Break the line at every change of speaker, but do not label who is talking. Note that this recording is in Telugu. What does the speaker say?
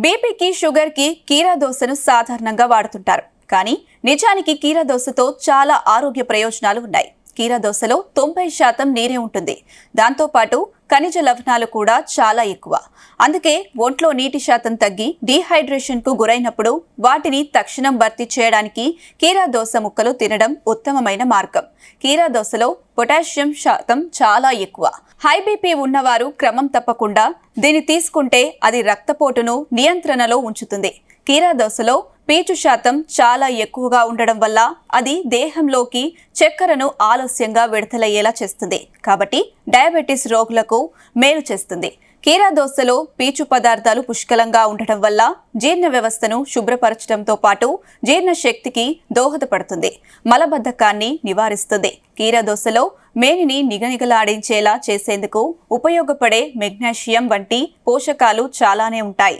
బీపీకి షుగర్కి కీరా దోసను సాధారణంగా వాడుతుంటారు. కానీ నిజానికి కీరా దోసతో చాలా ఆరోగ్య ప్రయోజనాలు ఉన్నాయి. కీరా దోసలో 90% నీరే ఉంటుంది. దాంతోపాటు ఖనిజ లవణాలు కూడా చాలా ఎక్కువ. అందుకే ఒంట్లో నీటి శాతం తగ్గి డీహైడ్రేషన్కు గురైనప్పుడు వాటిని తక్షణం భర్తీ చేయడానికి కీరా దోస ముక్కలు తినడం ఉత్తమమైన మార్గం. కీరా దోసలో పొటాషియం శాతం చాలా ఎక్కువ. హై బీపీ ఉన్నవారు క్రమం తప్పకుండా దీన్ని తీసుకుంటే అది రక్తపోటును నియంత్రణలో ఉంచుతుంది. కీరా దోసలో పీచు శాతం చాలా ఎక్కువగా ఉండడం వల్ల అది దేహంలోకి చక్కెరను ఆలస్యంగా విడుదలయ్యేలా చేస్తుంది. కాబట్టి డయాబెటీస్ రోగులకు మేలు చేస్తుంది. కీరా దోసలో పీచు పదార్థాలు పుష్కలంగా ఉండటం వల్ల జీర్ణ వ్యవస్థను శుభ్రపరచడంతో పాటు జీర్ణ శక్తికి దోహదపడుతుంది. మలబద్ధకాన్ని నివారిస్తుంది. కీరా దోసలో మేనిని నిగనిగలాడించేలా చేసేందుకు ఉపయోగపడే మెగ్నీషియం వంటి పోషకాలు చాలానే ఉంటాయి.